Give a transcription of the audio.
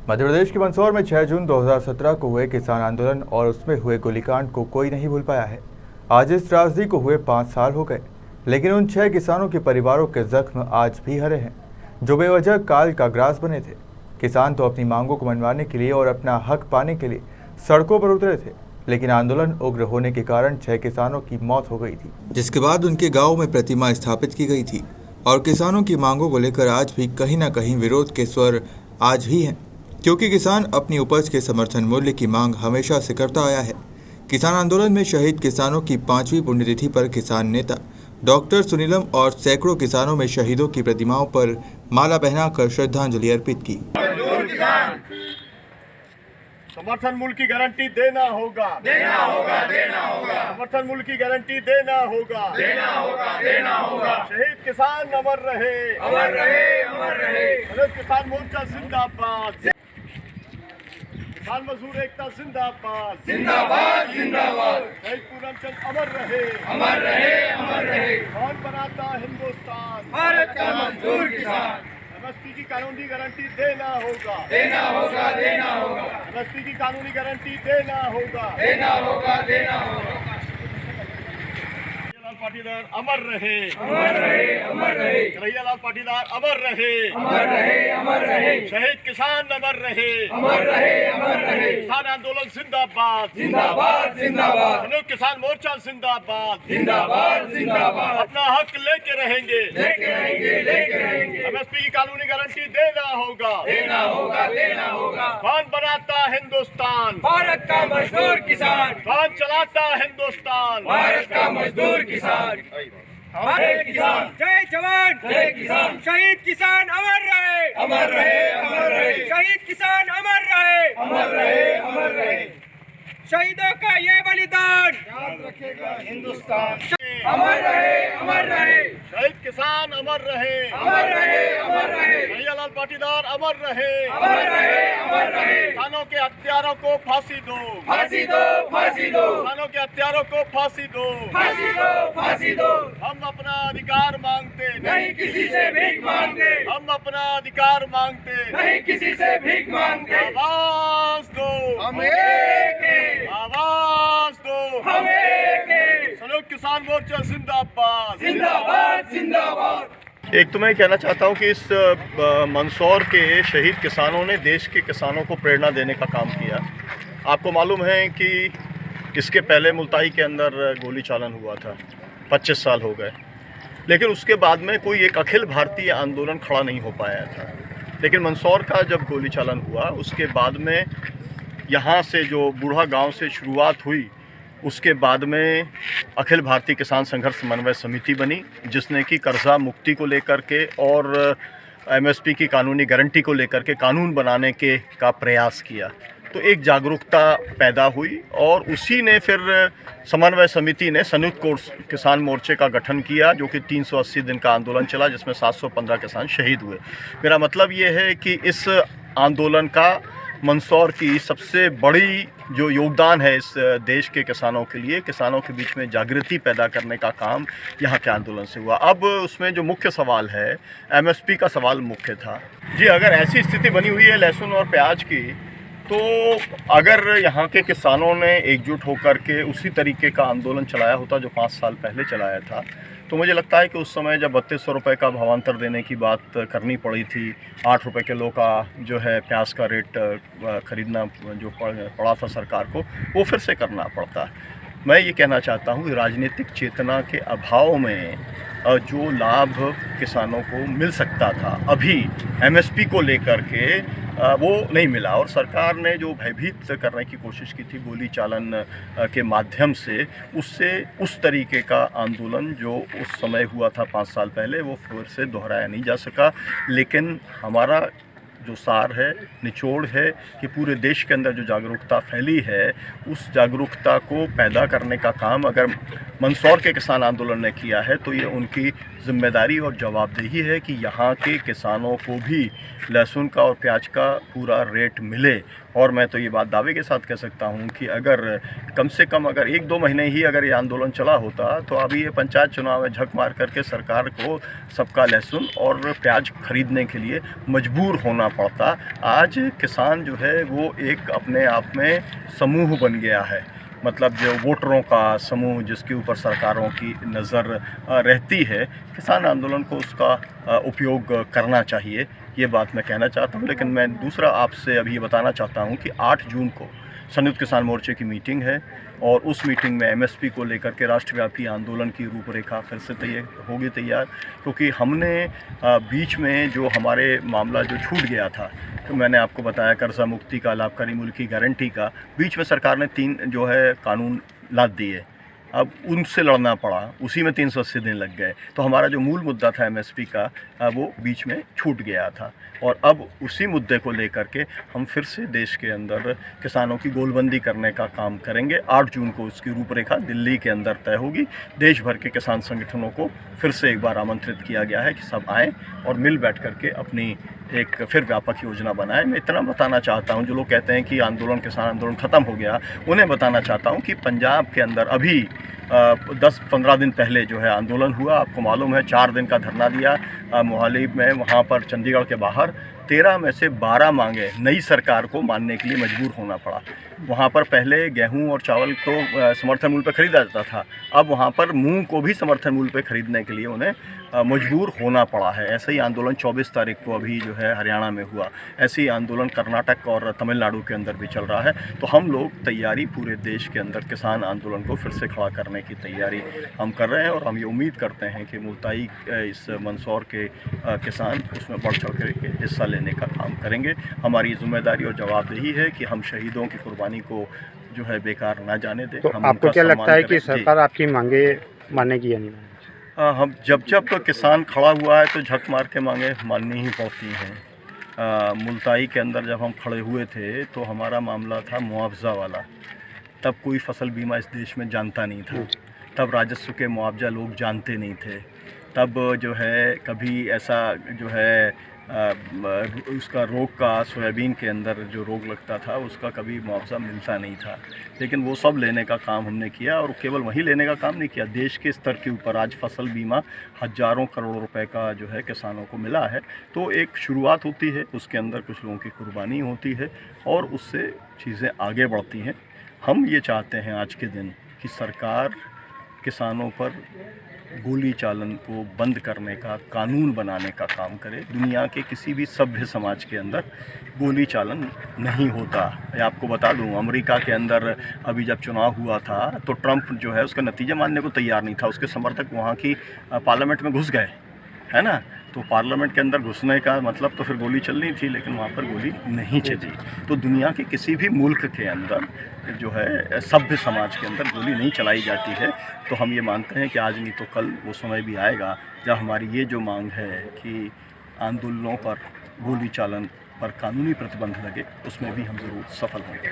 मध्य प्रदेश के मंदसौर में 6 जून 2017 को हुए किसान आंदोलन और उसमें हुए गोलीकांड को कोई नहीं भूल पाया है। आज इस त्रासदी को हुए 5 साल हो गए, लेकिन उन 6 किसानों के परिवारों के जख्म आज भी हरे हैं, जो बेवजह काल का ग्रास बने थे। किसान तो अपनी मांगों को मनवाने के लिए और अपना हक पाने के लिए सड़कों पर उतरे थे, लेकिन आंदोलन उग्र होने के कारण 6 किसानों की मौत हो गई थी, जिसके बाद उनके गाँव में प्रतिमा स्थापित की गई थी। और किसानों की मांगों को लेकर आज भी कहीं न कहीं विरोध के स्वर आज भी हैं, क्योंकि किसान अपनी उपज के समर्थन मूल्य की मांग हमेशा से करता आया है। किसान आंदोलन में शहीद किसानों की 5वीं पुण्यतिथि पर किसान नेता डॉक्टर सुनीलम और सैकड़ों किसानों में शहीदों की प्रतिमाओं पर माला पहनाकर श्रद्धांजलि अर्पित की। समर्थन मूल्य की गारंटी देना होगा, देना होगा, देना होगा। समर्थन मूल्य की गारंटी देना होगा, देना होगा, देना होगा। शहीद किसान अमर रहे, अमर रहे, अमर रहे। संयुक्त किसान मोर्चा जिंदाबाद, किसान मजदूर एकता जिंदाबाद, जिंदाबाद, जिंदाबाद। शहीद पूरमचंद अमर रहे, अमर रहे, अमर रहे। कौन बनाता हिंदुस्तान, भारत का मजदूर किसान। एमएसपी की कानूनी गारंटी देना होगा, देना होगा, देना होगा। एमएसपी की कानूनी गारंटी देना होगा, देना होगा, देना होगा। लाल पाटीदार अमर रहे, अमर रहे, अमर रहे। लाल पाटीदार अमर रहे, अमर रहे, अमर रहे। शहीद किसान अमर रहे, अमर रहे, अमर रहे। किसान आंदोलन जिंदाबाद, जिंदाबाद, जिंदाबाद। संयुक्त किसान मोर्चा जिंदाबाद, जिंदाबाद, जिंदाबाद। अपना हक लेके रहेंगे, लेके रहेंगे, लेके रहेंगे। एमएसपी की कानूनी गारंटी देना होगा, देना होगा, देना होगा। कौन बनाता हिंदुस्तान, भारत का मजदूर किसान। कौन चलाता हिंदुस्तान, भारत का मजदूर किसान। हमारे किसान। जय जवान, जय किसान। शहीद किसान अमर रहे, अमर रहे, अमर रहे। शहीद किसान अमर रहे, अमर रहे, अमर रहे। शहीदों का ये बलिदान याद रखेगा हिंदुस्तान। अमर रहे, अमर रहे। शहीद किसान अमर रहे, अमर रहे, अमर रहे। लाल पाटीदार अमर रहे, अमर रहे, अमर रहे। किसानों के हत्यारों को फांसी दो, फांसी दो, फांसी दो। किसानों के हत्यारों को फांसी दो, फांसी दो, फांसी दो। हम अपना अधिकार मांगते नहीं किसी से भीख मांगते, हम अपना अधिकार मांगते नहीं किसी से भीख मांगते। आवाज दो, हम एक हैं, आवाज दो, हम एक हैं। संयुक्त किसान मोर्चा जिंदाबाद, जिंदाबाद, जिंदाबाद। एक तो मैं कहना चाहता हूँ कि इस मंदसौर के शहीद किसानों ने देश के किसानों को प्रेरणा देने का काम किया। आपको मालूम है कि इसके पहले मुल्ताई के अंदर गोली चालन हुआ था, 25 साल हो गए, लेकिन उसके बाद में कोई एक अखिल भारतीय आंदोलन खड़ा नहीं हो पाया था। लेकिन मंदसौर का जब गोली चालन हुआ उसके बाद में यहाँ से जो बूढ़ा गांव से शुरुआत हुई, उसके बाद में अखिल भारतीय किसान संघर्ष समन्वय समिति बनी, जिसने कि कर्जा मुक्ति को लेकर के और एमएसपी की कानूनी गारंटी को लेकर के कानून बनाने के का प्रयास किया। तो एक जागरूकता पैदा हुई और उसी ने फिर समन्वय समिति ने संयुक्त किसान मोर्चे का गठन किया, जो कि 380 दिन का आंदोलन चला, जिसमें 715 किसान शहीद हुए। मेरा मतलब ये है कि इस आंदोलन का मंदसौर की सबसे बड़ी जो योगदान है इस देश के किसानों के लिए, किसानों के बीच में जागृति पैदा करने का काम यहाँ के आंदोलन से हुआ। अब उसमें जो मुख्य सवाल है, एमएसपी का सवाल मुख्य था। जी, अगर ऐसी स्थिति बनी हुई है लहसुन और प्याज की, तो अगर यहाँ के किसानों ने एकजुट होकर के उसी तरीके का आंदोलन चलाया होता जो 5 साल पहले चलाया था, तो मुझे लगता है कि उस समय जब 3200 रुपये का भावांतर देने की बात करनी पड़ी थी, 8 रुपये किलो का जो है प्याज का रेट ख़रीदना जो पड़ा था सरकार को, वो फिर से करना पड़ता। मैं ये कहना चाहता हूँ कि राजनीतिक चेतना के अभाव में जो लाभ किसानों को मिल सकता था अभी एमएसपी को लेकर के, वो नहीं मिला। और सरकार ने जो भयभीत करने की कोशिश की थी गोली चालन के माध्यम से, उससे उस तरीके का आंदोलन जो उस समय हुआ था 5 साल पहले, वो फिर से दोहराया नहीं जा सका। लेकिन हमारा जो सार है, निचोड़ है कि पूरे देश के अंदर जो जागरूकता फैली है, उस जागरूकता को पैदा करने का काम अगर मंदसौर के किसान आंदोलन ने किया है, तो ये उनकी जिम्मेदारी और जवाबदेही है कि यहाँ के किसानों को भी लहसुन का और प्याज का पूरा रेट मिले। और मैं तो ये बात दावे के साथ कह सकता हूँ कि अगर कम से कम अगर 1-2 महीने ही अगर ये आंदोलन चला होता तो अभी ये पंचायत चुनाव में झक मार करके सरकार को सबका लहसुन और प्याज खरीदने के लिए मजबूर होना पड़ता। आज किसान जो है वो एक अपने आप में समूह बन गया है, मतलब जो वोटरों का समूह जिसके ऊपर सरकारों की नज़र रहती है। किसान आंदोलन को उसका उपयोग करना चाहिए, ये बात मैं कहना चाहता हूँ। लेकिन मैं दूसरा आपसे अभी ये बताना चाहता हूँ कि 8 जून को संयुक्त किसान मोर्चे की मीटिंग है और उस मीटिंग में एमएसपी को लेकर के राष्ट्रव्यापी आंदोलन की रूपरेखा फिर से तैयार, क्योंकि हमने बीच में जो हमारे मामला जो छूट गया था, तो मैंने आपको बताया कर्जा मुक्ति का, लाभकारी मूल्य की गारंटी का, बीच में सरकार ने 3 जो है कानून लाद दिए। अब उनसे लड़ना पड़ा, उसी में 380 दिन लग गए। तो हमारा जो मूल मुद्दा था एमएसपी का वो बीच में छूट गया था और अब उसी मुद्दे को लेकर के हम फिर से देश के अंदर किसानों की गोलबंदी करने का काम करेंगे। 8 जून को उसकी रूपरेखा दिल्ली के अंदर तय होगी। देश भर के किसान संगठनों को फिर से एक बार आमंत्रित किया गया है कि सब आएँ और मिल बैठ करके अपनी एक फिर व्यापक योजना बनाए। मैं इतना बताना चाहता हूं, जो लोग कहते हैं कि आंदोलन, किसान आंदोलन ख़त्म हो गया, उन्हें बताना चाहता हूं कि पंजाब के अंदर अभी 10-15 दिन पहले जो है आंदोलन हुआ। आपको मालूम है 4 दिन का धरना दिया मोहाली में, वहां पर चंडीगढ़ के बाहर 13 में से 12 मांगे नई सरकार को मानने के लिए मजबूर होना पड़ा। वहाँ पर पहले गेहूं और चावल तो समर्थन मूल्य पर खरीदा जाता था, अब वहाँ पर मूंग को भी समर्थन मूल्य पर खरीदने के लिए उन्हें मजबूर होना पड़ा है। ऐसे ही आंदोलन 24 तारीख को अभी जो है हरियाणा में हुआ, ऐसे ही आंदोलन कर्नाटक और तमिलनाडु के अंदर भी चल रहा है। तो हम लोग तैयारी पूरे देश के अंदर किसान आंदोलन को फिर से खड़ा करने की तैयारी हम कर रहे हैं और हम ये उम्मीद करते हैं कि मुल्ताई इस मंदसौर के किसान उसमें बढ़ चढ़ कर हिस्सा लेने का काम करेंगे। हमारी जिम्मेदारी और जवाबदेही है कि हम शहीदों की कुर्बानी को जो है बेकार ना जाने दें। तो आपको क्या लगता है कि सरकार आपकी मांगे मानेगी या नहीं? हम जब किसान खड़ा हुआ है तो झक मार के मांगे माननी ही पड़ती हैं। मुल्ताई के अंदर जब हम खड़े हुए थे तो हमारा मामला था मुआवजा वाला। तब कोई फसल बीमा इस देश में जानता नहीं था, तब राजस्व के मुआवजा लोग जानते नहीं थे, तब जो है कभी ऐसा जो है उसका रोग का, सोयाबीन के अंदर जो रोग लगता था उसका कभी मुआवजा मिलता नहीं था। लेकिन वो सब लेने का काम हमने किया और केवल वही लेने का काम नहीं किया, देश के स्तर के ऊपर आज फसल बीमा हज़ारों करोड़ रुपए का जो है किसानों को मिला है। तो एक शुरुआत होती है, उसके अंदर कुछ लोगों की कुर्बानी होती है और उससे चीज़ें आगे बढ़ती हैं। हम ये चाहते हैं आज के दिन कि सरकार किसानों पर गोली चालन को बंद करने का कानून बनाने का काम करे। दुनिया के किसी भी सभ्य समाज के अंदर गोली चालन नहीं होता। मैं आपको बता दूं, अमेरिका के अंदर अभी जब चुनाव हुआ था तो ट्रंप जो है उसका नतीजा मानने को तैयार नहीं था, उसके समर्थक वहाँ की पार्लियामेंट में घुस गए, है ना। तो पार्लियामेंट के अंदर घुसने का मतलब तो फिर गोली चलनी थी, लेकिन वहाँ पर गोली नहीं चली। तो दुनिया के किसी भी मुल्क के अंदर जो है सभ्य समाज के अंदर गोली नहीं चलाई जाती है। तो हम ये मानते हैं कि आज नहीं तो कल वो समय भी आएगा जब हमारी ये जो मांग है कि आंदोलनों पर गोली चालन पर कानूनी प्रतिबंध लगे, उसमें भी हम ज़रूर सफल होंगे।